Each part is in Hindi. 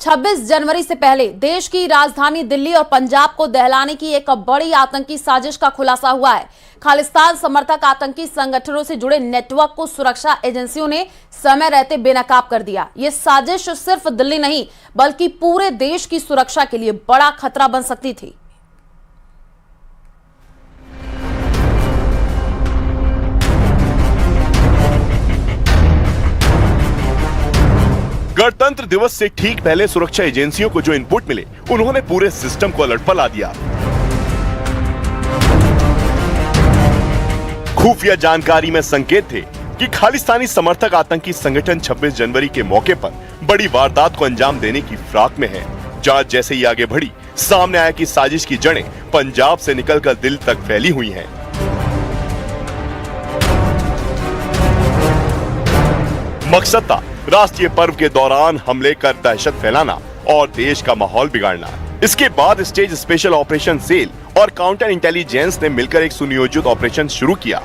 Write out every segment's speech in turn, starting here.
26 जनवरी से पहले देश की राजधानी दिल्ली और पंजाब को दहलाने की एक बड़ी आतंकी साजिश का खुलासा हुआ है। खालिस्तान समर्थक आतंकी संगठनों से जुड़े नेटवर्क को सुरक्षा एजेंसियों ने समय रहते बेनकाब कर दिया। यह साजिश सिर्फ दिल्ली नहीं बल्कि पूरे देश की सुरक्षा के लिए बड़ा खतरा बन सकती थी। गणतंत्र दिवस से ठीक पहले सुरक्षा एजेंसियों को जो इनपुट मिले, उन्होंने पूरे सिस्टम को अलर्ट पर ला दिया। खुफिया जानकारी में संकेत थे कि खालिस्तानी समर्थक आतंकी संगठन 26 जनवरी के मौके पर बड़ी वारदात को अंजाम देने की फिराक में है। जांच जैसे ही आगे बढ़ी, सामने आया कि साजिश की जड़ें पंजाब से निकलकर दिल्ली तक फैली हुई हैं। मकसद था राष्ट्रीय पर्व के दौरान हमले कर दहशत फैलाना और देश का माहौल बिगाड़ना। इसके बाद स्टेट स्पेशल ऑपरेशन सेल और काउंटर इंटेलिजेंस ने मिलकर एक सुनियोजित ऑपरेशन शुरू किया,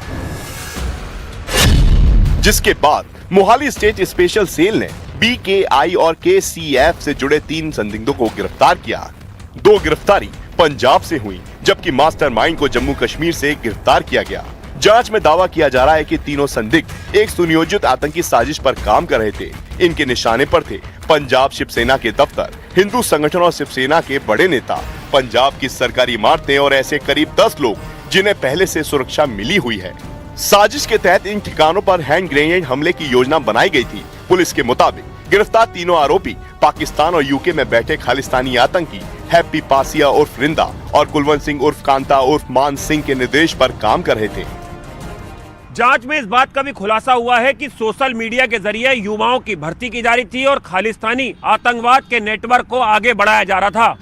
जिसके बाद मोहाली स्टेट स्पेशल सेल ने BKI और KCF से जुड़े 3 संदिग्धों को गिरफ्तार किया। 2 गिरफ्तारी पंजाब से हुई, जबकि मास्टरमाइंड को जम्मू कश्मीर से गिरफ्तार किया गया। जांच में दावा किया जा रहा है कि तीनों संदिग्ध एक सुनियोजित आतंकी साजिश पर काम कर रहे थे। इनके निशाने पर थे पंजाब शिवसेना के दफ्तर, हिंदू संगठन और शिवसेना के बड़े नेता, पंजाब की सरकारी इमारतें और ऐसे करीब 10 लोग जिन्हें पहले से सुरक्षा मिली हुई है। साजिश के तहत इन ठिकानों पर हैंड ग्रेनेड हमले की योजना बनाई गई थी। पुलिस के मुताबिक गिरफ्तार तीनों आरोपी पाकिस्तान और UK में बैठे खालिस्तानी आतंकी हैप्पी पासिया उर्फ रिंदा और कुलवंत सिंह उर्फ कांता उर्फ मान सिंह के निर्देश पर काम कर रहे थे। जांच में इस बात का भी खुलासा हुआ है कि सोशल मीडिया के जरिए युवाओं की भर्ती की जा रही थी और खालिस्तानी आतंकवाद के नेटवर्क को आगे बढ़ाया जा रहा था।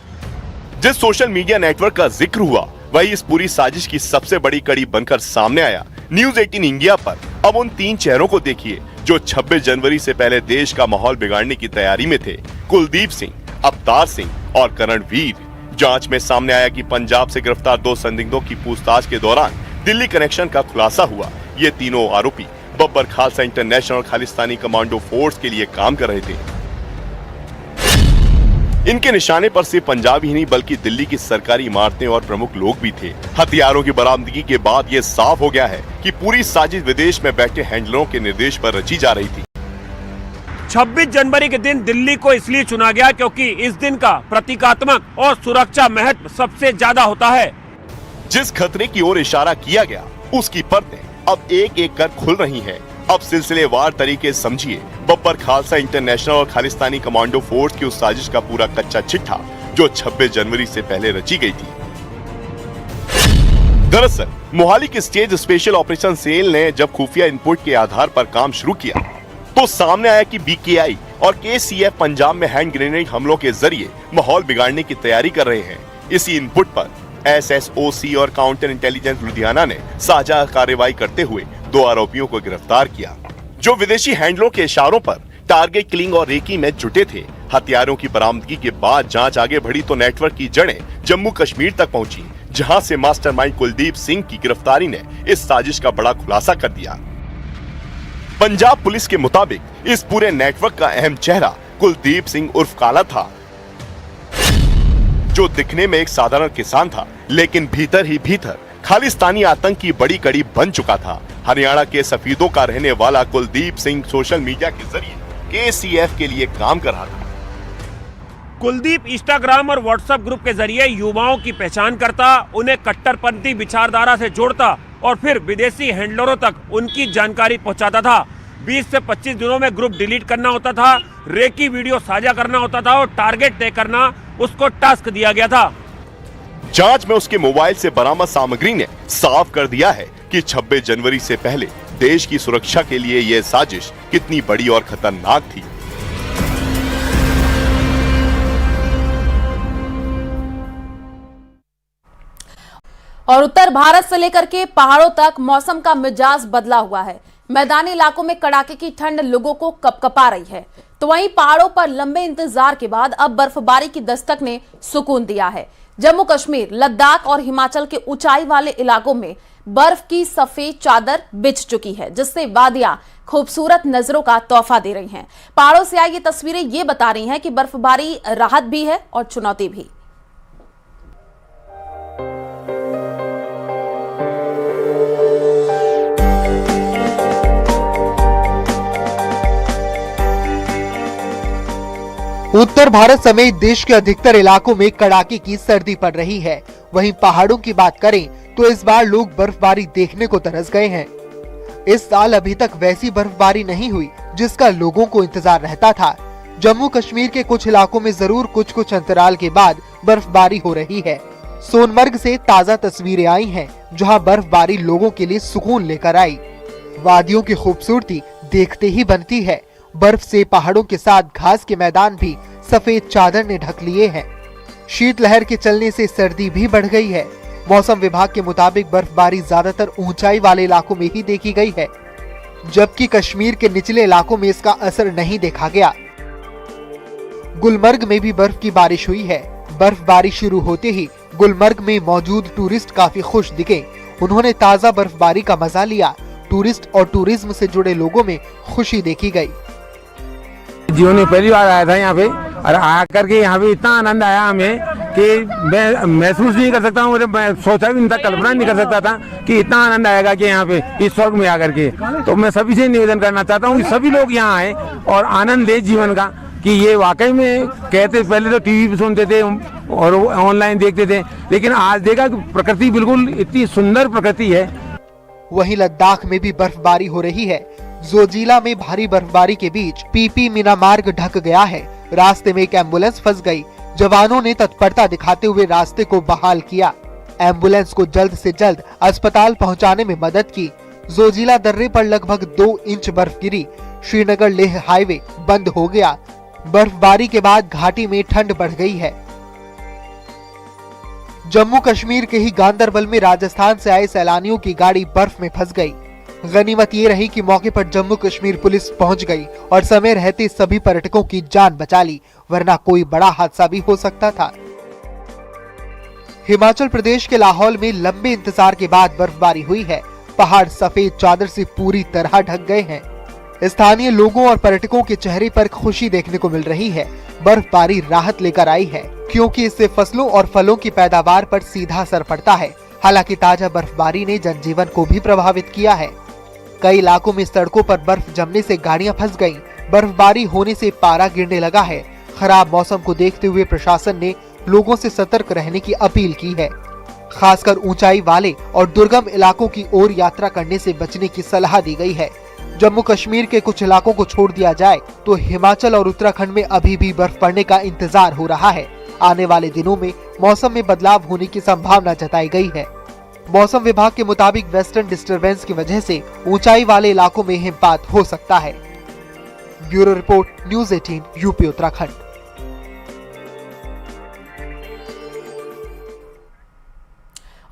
जिस सोशल मीडिया नेटवर्क का जिक्र हुआ, वही इस पूरी साजिश की सबसे बड़ी कड़ी बनकर सामने आया। न्यूज 18 इंडिया पर अब उन 3 चेहरों को देखिए जो 26 जनवरी से पहले देश का माहौल बिगाड़ने की तैयारी में थे। कुलदीप सिंह, अवतार सिंह और करणवीर। जांच में सामने आया कि पंजाब से गिरफ्तार 2 संदिग्धों की पूछताछ के दौरान दिल्ली कनेक्शन का खुलासा हुआ। ये तीनों आरोपी बब्बर खालसा इंटरनेशनल और खालिस्तानी कमांडो फोर्स के लिए काम कर रहे थे। इनके निशाने पर सिर्फ पंजाब ही नहीं बल्कि दिल्ली की सरकारी इमारतें और प्रमुख लोग भी थे। हथियारों की बरामदगी के बाद ये साफ हो गया है कि पूरी साजिश विदेश में बैठे हैंडलरों के निर्देश पर रची जा रही थी। 26 जनवरी के दिन दिल्ली को इसलिए चुना गया क्योंकि इस दिन का प्रतीकात्मक और सुरक्षा महत्व सबसे ज्यादा होता है। जिस खतरे की ओर इशारा किया गया, उसकी परतें अब एक एक कर खुल रही हैं। अब सिलसिलेवार तरीके समझिए बब्बर खालसा इंटरनेशनल और खालिस्तानी कमांडो फोर्स की उस साजिश का पूरा कच्चा चिट्ठा जो 26 जनवरी से पहले रची गई थी। दरअसल मोहाली की स्टेट स्पेशल ऑपरेशन सेल ने जब खुफिया इनपुट के आधार पर काम शुरू किया, तो सामने आया कि BKI और KCF पंजाब में हैंड ग्रेनेड हमलों के जरिए माहौल बिगाड़ने की तैयारी कर रहे हैं। इसी इनपुट पर SSOC और काउंटर इंटेलिजेंस लुधियाना ने साझा कार्रवाई करते हुए 2 आरोपियों को गिरफ्तार किया, जो विदेशी हैंडलों के इशारों पर टारगेट किलिंग और रेकी में जुटे थे। हथियारों की बरामदगी के बाद जांच आगे बढ़ी तो नेटवर्क की जड़ें जम्मू कश्मीर तक पहुंची, जहां से मास्टरमाइंड कुलदीप सिंह की गिरफ्तारी ने इस साजिश का बड़ा खुलासा कर दिया। पंजाब पुलिस के मुताबिक इस पूरे नेटवर्क का अहम चेहरा कुलदीप सिंह उर्फ काला था, जो दिखने में एक साधारण किसान था, लेकिन भीतर ही भीतर खालिस्तानी आतंक की बड़ी कड़ी बन चुका था। हरियाणा के सफीदों का रहने वाला कुलदीप सिंह सोशल मीडिया के जरिए KCF के लिए काम कर रहा था। कुलदीप इंस्टाग्राम और व्हाट्सएप ग्रुप के जरिए युवाओं की पहचान करता, उन्हें कट्टरपंथी विचारधारा से जोड़ता और फिर विदेशी हैंडलरों तक उनकी जानकारी पहुंचाता था। 20 से 25 दिनों में ग्रुप डिलीट करना होता था, रेकी वीडियो साझा करना होता था और टारगेट तय करना उसको टास्क दिया गया था। जांच में उसके मोबाइल से बरामद सामग्री ने साफ कर दिया है कि 26 जनवरी से पहले देश की सुरक्षा के लिए यह साजिश कितनी बड़ी और खतरनाक थी। और उत्तर भारत से लेकर के पहाड़ों तक मौसम का मिजाज बदला हुआ है। मैदानी इलाकों में कड़ाके की ठंड लोगों को कपकपा रही है, तो वहीं पहाड़ों पर लंबे इंतजार के बाद अब बर्फबारी की दस्तक ने सुकून दिया है। जम्मू कश्मीर, लद्दाख और हिमाचल के ऊंचाई वाले इलाकों में बर्फ की सफेद चादर बिछ चुकी है, जिससे वादियां खूबसूरत नजरों का तोहफा दे रही हैं। पहाड़ों से आई ये तस्वीरें ये बता रही हैं कि बर्फबारी राहत भी है और चुनौती भी। उत्तर भारत समेत देश के अधिकतर इलाकों में कड़ाके की सर्दी पड़ रही है। वहीं पहाड़ों की बात करें तो इस बार लोग बर्फबारी देखने को तरस गए हैं। इस साल अभी तक वैसी बर्फबारी नहीं हुई जिसका लोगों को इंतजार रहता था। जम्मू कश्मीर के कुछ इलाकों में जरूर कुछ अंतराल के बाद बर्फबारी हो रही है। सोनमर्ग से ताजा तस्वीरें आई हैं, जहां बर्फबारी लोगों के लिए सुकून लेकर आई। वादियों की खूबसूरती देखते ही बनती है। बर्फ से पहाड़ों के साथ घास के मैदान भी सफेद चादर ने ढक लिए हैं। शीतलहर के चलने से सर्दी भी बढ़ गई है। मौसम विभाग के मुताबिक बर्फबारी ज्यादातर ऊंचाई वाले इलाकों में ही देखी गई है, जबकि कश्मीर के निचले इलाकों में इसका असर नहीं देखा गया। गुलमर्ग में भी बर्फ की बारिश हुई है। बर्फबारी शुरू होते ही गुलमर्ग में मौजूद टूरिस्ट काफी खुश दिखे। उन्होंने ताजा बर्फबारी का मजा लिया। टूरिस्ट और टूरिज्म से जुड़े लोगों में खुशी देखी गई। जीवन में पहली बार आया था यहाँ पे, और आकर के यहाँ पे इतना आनंद आया हमें कि मैं महसूस नहीं कर सकता हूँ। मैं सोचा भी नहीं था, कल्पना नहीं कर सकता था कि इतना आनंद आएगा कि यहाँ पे इस स्वर्ग में आकर के। तो मैं सभी से निवेदन करना चाहता हूँ कि सभी लोग यहाँ आए और आनंद ले जीवन का, कि ये वाकई में कहते पहले तो टीवी पे सुनते थे और ऑनलाइन देखते थे, लेकिन आज देखा कि प्रकृति बिल्कुल इतनी सुंदर प्रकृति है। वहीं लद्दाख में भी बर्फबारी हो रही है। जोजिला में भारी बर्फबारी के बीच पीपी मीना मार्ग ढक गया है। रास्ते में एक एम्बुलेंस फंस गई। जवानों ने तत्परता दिखाते हुए रास्ते को बहाल किया। एम्बुलेंस को जल्द से जल्द अस्पताल पहुंचाने में मदद की। जोजिला दर्रे पर लगभग 2 इंच बर्फ गिरी। श्रीनगर लेह हाईवे बंद हो गया। बर्फबारी के बाद घाटी में ठंड बढ़ गई है। जम्मू कश्मीर के ही गांदरबल में राजस्थान से आए सैलानियों की गाड़ी बर्फ में फंस गई। गनीमत ये रही कि मौके पर जम्मू कश्मीर पुलिस पहुंच गई और समय रहते सभी पर्यटकों की जान बचा ली, वरना कोई बड़ा हादसा भी हो सकता था। हिमाचल प्रदेश के लाहौल में लंबे इंतजार के बाद बर्फबारी हुई है। पहाड़ सफेद चादर से पूरी तरह ढक गए हैं। स्थानीय लोगों और पर्यटकों के चेहरे पर खुशी देखने को मिल रही है। बर्फबारी राहत लेकर आई है, क्योंकि इससे फसलों और फलों की पैदावार पर सीधा असर पड़ता है। हालांकि ताजा बर्फबारी ने जनजीवन को भी प्रभावित किया है। कई इलाकों में सड़कों पर बर्फ जमने से गाड़ियां फंस गईं। बर्फबारी होने से पारा गिरने लगा है। खराब मौसम को देखते हुए प्रशासन ने लोगों से सतर्क रहने की अपील की है। खासकर ऊंचाई वाले और दुर्गम इलाकों की ओर यात्रा करने से बचने की सलाह दी गई है। जम्मू कश्मीर के कुछ इलाकों को छोड़ दिया जाए तो हिमाचल और उत्तराखंड में अभी भी बर्फ पड़ने का इंतजार हो रहा है। आने वाले दिनों में मौसम में बदलाव होने की संभावना जताई गई है। मौसम विभाग के मुताबिक वेस्टर्न डिस्टरबेंस की वजह से ऊंचाई वाले इलाकों में हिमपात हो सकता है। Bureau report, news 18, UP Uttarakhand.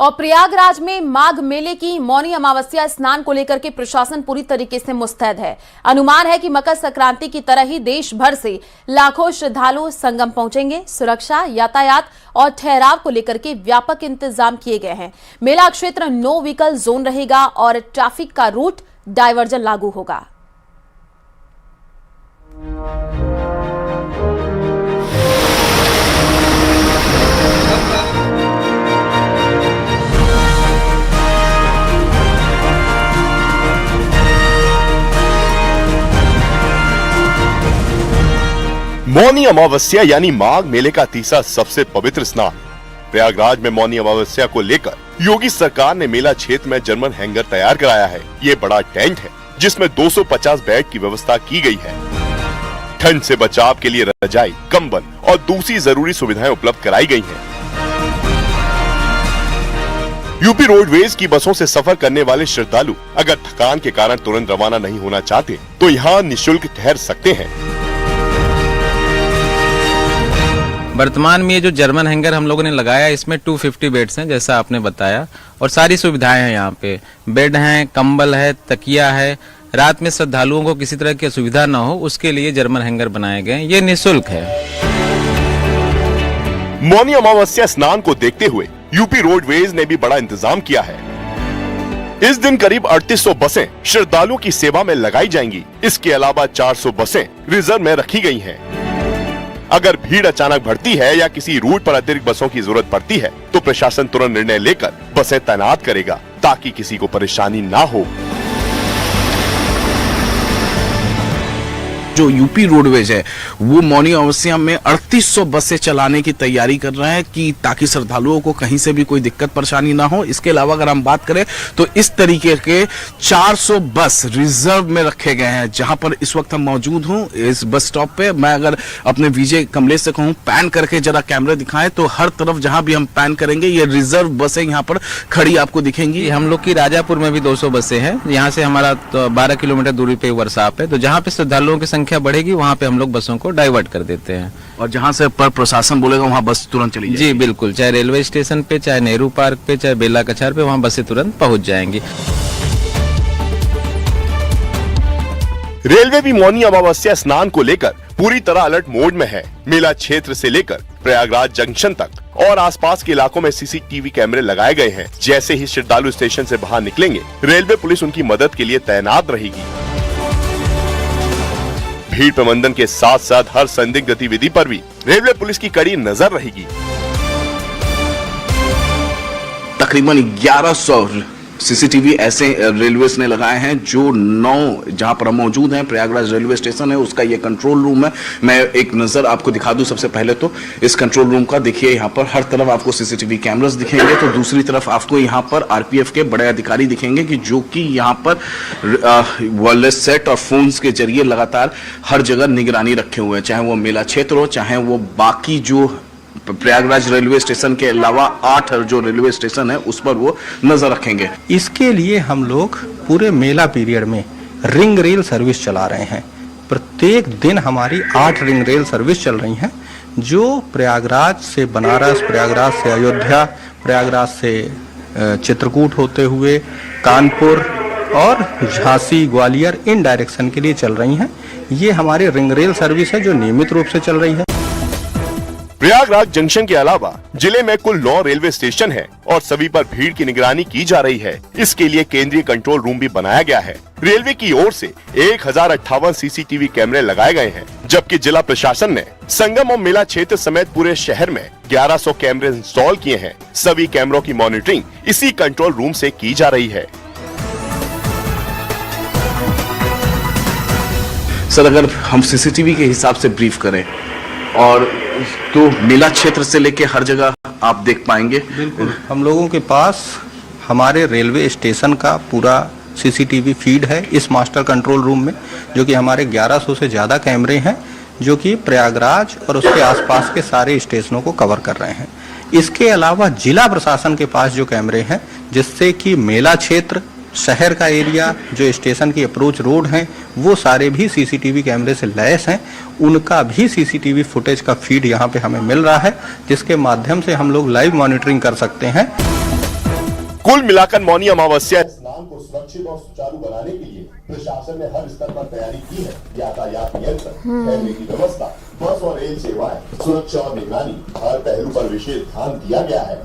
और प्रयागराज में माघ मेले की मौनी अमावस्या स्नान को लेकर के प्रशासन पूरी तरीके से मुस्तैद है। अनुमान है कि मकर संक्रांति की तरह ही देश भर से लाखों श्रद्धालु संगम पहुंचेंगे। सुरक्षा, यातायात और ठहराव को लेकर के व्यापक इंतजाम किए गए हैं। मेला क्षेत्र नो व्हीकल जोन रहेगा और ट्रैफिक का रूट डायवर्जन लागू होगा। मौनी अमावस्या यानी माघ मेले का तीसरा सबसे पवित्र स्नान। प्रयागराज में मौनी अमावस्या को लेकर योगी सरकार ने मेला क्षेत्र में जर्मन हैंगर तैयार कराया है। ये बड़ा टेंट है जिसमें 250 बेड की व्यवस्था की गई है। ठंड से बचाव के लिए रजाई, कंबल और दूसरी जरूरी सुविधाएं उपलब्ध कराई गई हैं। यूपी रोडवेज की बसों से सफर करने वाले श्रद्धालु अगर थकान के कारण तुरंत रवाना नहीं होना चाहते तो यहाँ निःशुल्क ठहर सकते हैं। वर्तमान में ये जो जर्मन हैंगर हम लोगों ने लगाया, इसमें 250 बेड्स हैं जैसा आपने बताया, और सारी सुविधाएं हैं। यहाँ पे बेड हैं, कंबल है, तकिया है। रात में श्रद्धालुओं को किसी तरह की असुविधा न हो उसके लिए जर्मन हैंगर बनाए गए। ये निःशुल्क है। मौनी अमावस्या स्नान को देखते हुए यूपी रोडवेज ने भी बड़ा इंतजाम किया है। इस दिन करीब 3800 बसें श्रद्धालुओं की सेवा में लगाई जाएंगी। इसके अलावा 400 बसें रिजर्व में रखी गई हैं। अगर भीड़ अचानक बढ़ती है या किसी रूट पर अतिरिक्त बसों की जरूरत पड़ती है तो प्रशासन तुरंत निर्णय लेकर बसें तैनात करेगा ताकि किसी को परेशानी ना हो। जो यूपी रोडवेज है वो मौनी अमावस्या में 3800 बसें चलाने की तैयारी कर रहे हैं कि ताकि श्रद्धालुओं को कहीं से भी कोई दिक्कत परेशानी ना हो। इसके अलावा अगर हम बात करें तो इस तरीके के 400 बस रिजर्व में रखे गए हैं। जहां पर इस वक्त हम मौजूद हूं इस बस स्टॉप पे, मैं अगर अपने विजय कमलेश से कहूं पैन करके जरा कैमरे दिखाएं तो हर तरफ जहां भी हम पैन करेंगे ये रिजर्व बसें यहाँ पर खड़ी आपको दिखेंगी। हम लोग की राजापुर में भी 200 बसें हैं। यहाँ से हमारा 12 किलोमीटर दूरी पे वर्कशॉप है, तो जहाँ पे श्रद्धालुओं की संख्या बढ़ेगी वहाँ पे हम लोग बसों को डाइवर्ट कर देते हैं। और जहां से पर प्रशासन बोलेगा वहां बस तुरंत चली जाएगी। जी बिल्कुल, चाहे रेलवे स्टेशन पे, चाहे नेहरू पार्क पे, चाहे बेला कछार पे, वहाँ बसें तुरंत पहुँच जाएंगी। रेलवे भी मौनी अमावस्या स्नान को लेकर पूरी तरह अलर्ट मोड में है। मेला क्षेत्र से लेकर प्रयागराज जंक्शन तक और आसपास के इलाकों में सीसीटीवी कैमरे लगाए गए हैं। जैसे ही श्रद्धालु स्टेशन से बाहर निकलेंगे, रेलवे पुलिस उनकी मदद के लिए तैनात रहेगी। भीड़ प्रबंधन के साथ साथ हर संदिग्ध गतिविधि पर भी रेलवे पुलिस की कड़ी नजर रहेगी। तकरीबन 1100 सीसीटीवी ऐसे रेलवेज ने लगाए हैं जो 9 जहां पर हम मौजूद हैं प्रयागराज रेलवे स्टेशन है उसका ये कंट्रोल रूम है। मैं एक नजर आपको दिखा दूं। सबसे पहले तो इस कंट्रोल रूम का देखिए, यहाँ पर हर तरफ आपको सीसीटीवी कैमरास दिखेंगे, तो दूसरी तरफ आपको यहाँ पर आरपीएफ के बड़े अधिकारी दिखेंगे कि जो कि यहाँ पर वायरलेस सेट और फोन्स के जरिए लगातार हर जगह निगरानी रखे हुए हैं, चाहे वो मेला क्षेत्र हो, चाहे वो बाकी जो प्रयागराज रेलवे स्टेशन के अलावा 8 जो रेलवे स्टेशन है उस पर वो नजर रखेंगे। इसके लिए हम लोग पूरे मेला पीरियड में रिंग रेल सर्विस चला रहे हैं। प्रत्येक दिन हमारी 8 रिंग रेल सर्विस चल रही हैं जो प्रयागराज से बनारस, प्रयागराज से अयोध्या, प्रयागराज से चित्रकूट होते हुए कानपुर और झांसी, ग्वालियर इन डायरेक्शन के लिए चल रही हैं। ये हमारी रिंग रेल सर्विस है जो नियमित रूप से चल रही है। प्रयागराज जंक्शन के अलावा जिले में कुल 9 रेलवे स्टेशन हैं और सभी पर भीड़ की निगरानी की जा रही है। इसके लिए केंद्रीय कंट्रोल रूम भी बनाया गया है। रेलवे की ओर से 1058 सीसीटीवी कैमरे लगाए गए हैं, जबकि जिला प्रशासन ने संगम और मेला क्षेत्र समेत पूरे शहर में 1100 कैमरे इंस्टॉल किए हैं। सभी कैमरों की मॉनिटरिंग इसी कंट्रोल रूम से की जा रही है। सर, अगर हम सीसीटीवी के हिसाब से ब्रीफ करें और तो मेला क्षेत्र से लेके हर जगह आप देख पाएंगे। बिल्कुल, हम लोगों के पास हमारे रेलवे स्टेशन का पूरा सीसीटीवी फीड है इस मास्टर कंट्रोल रूम में, जो कि हमारे 1100 से ज़्यादा कैमरे हैं जो कि प्रयागराज और उसके आसपास के सारे स्टेशनों को कवर कर रहे हैं। इसके अलावा जिला प्रशासन के पास जो कैमरे हैं, जिससे कि मेला क्षेत्र, शहर का एरिया, जो स्टेशन की अप्रोच रोड हैं, वो सारे भी सीसीटीवी कैमरे से लैस हैं। उनका भी सीसीटीवी फुटेज का फीड यहाँ पे हमें मिल रहा है, जिसके माध्यम से हम लोग लाइव मॉनिटरिंग कर सकते हैं। कुल मिलाकर मौनी अमावस्या स्नान को सुरक्षित और सुचारू बनाने के लिए प्रशासन ने हर स्तर पर तैयारी की है। यातायात नियंत्रण, ठहरने की व्यवस्था, बस और रेल सेवाएं, सुरक्षा और निगरानी, हर पहलू पर विशेष ध्यान दिया गया है।